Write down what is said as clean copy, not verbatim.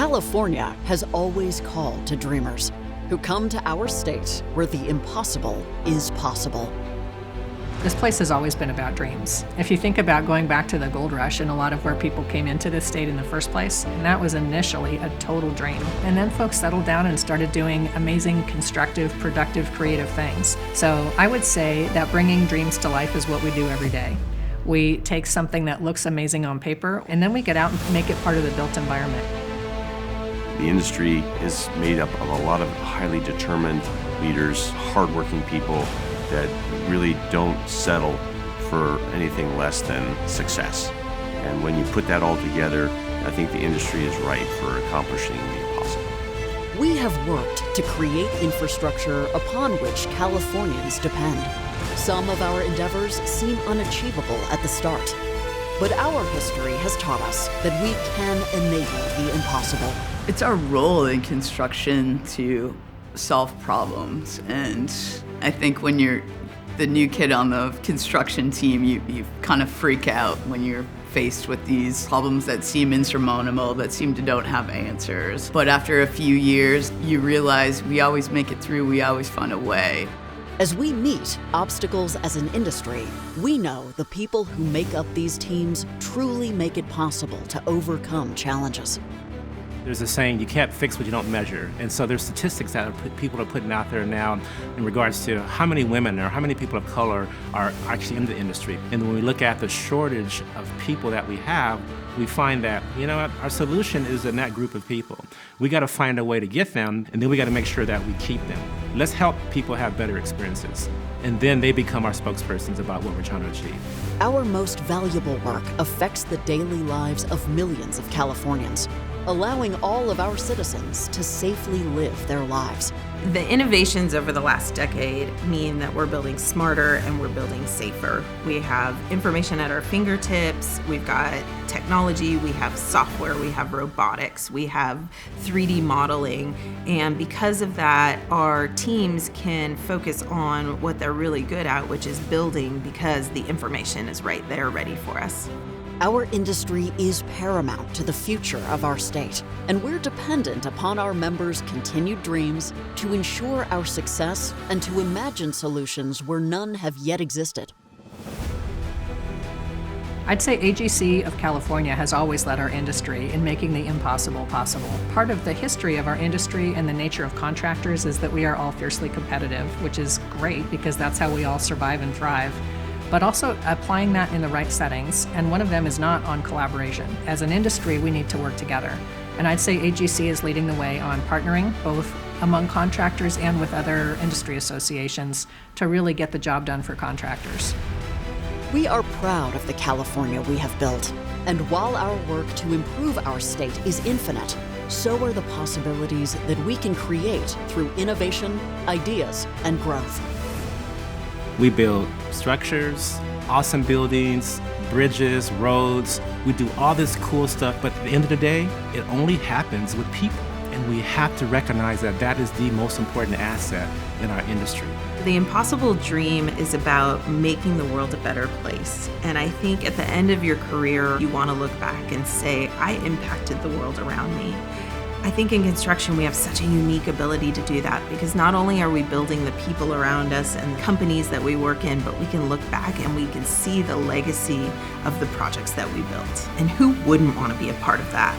California has always called to dreamers who come to our state where the impossible is possible. This place has always been about dreams. If you think about going back to the gold rush and a lot of where people came into this state in the first place, and that was initially a total dream. And then folks settled down and started doing amazing, constructive, productive, creative things. So I would say that bringing dreams to life is what we do every day. We take something that looks amazing on paper, and then we get out and make it part of the built environment. The industry is made up of a lot of highly determined leaders, hardworking people that really don't settle for anything less than success. And when you put that all together, I think the industry is right for accomplishing the impossible. We have worked to create infrastructure upon which Californians depend. Some of our endeavors seem unachievable at the start, but our history has taught us that we can enable the impossible. It's our role in construction to solve problems, and I think when you're the new kid on the construction team, you kind of freak out when you're faced with these problems that seem insurmountable, that seem to don't have answers. But after a few years, you realize we always make it through, we always find a way. As we meet obstacles as an industry, we know the people who make up these teams truly make it possible to overcome challenges. There's a saying, you can't fix what you don't measure. And so there's statistics that people are putting out there now in regards to how many women or how many people of color are actually in the industry. And when we look at the shortage of people that we have, we find that, you know what, our solution is in that group of people. We got to find a way to get them, and then we got to make sure that we keep them. Let's help people have better experiences. And then they become our spokespersons about what we're trying to achieve. Our most valuable work affects the daily lives of millions of Californians, allowing all of our citizens to safely live their lives. The innovations over the last decade mean that we're building smarter and we're building safer. We have information at our fingertips, we've got technology, we have software, we have robotics, we have 3D modeling, and because of that, our teams can focus on what they're really good at, which is building, because the information is right there ready for us. Our industry is paramount to the future of our state, and we're dependent upon our members' continued dreams to ensure our success and to imagine solutions where none have yet existed. I'd say AGC of California has always led our industry in making the impossible possible. Part of the history of our industry and the nature of contractors is that we are all fiercely competitive, which is great because that's how we all survive and thrive. But also applying that in the right settings, and one of them is not on collaboration. As an industry, we need to work together. And I'd say AGC is leading the way on partnering, both among contractors and with other industry associations, to really get the job done for contractors. We are proud of the California we have built, and while our work to improve our state is infinite, so are the possibilities that we can create through innovation, ideas, and growth. We build structures, awesome buildings, bridges, roads. We do all this cool stuff, but at the end of the day, it only happens with people. And we have to recognize that that is the most important asset in our industry. The impossible dream is about making the world a better place. And I think at the end of your career, you want to look back and say, I impacted the world around me. I think in construction we have such a unique ability to do that, because not only are we building the people around us and the companies that we work in, but we can look back and we can see the legacy of the projects that we built. And who wouldn't want to be a part of that?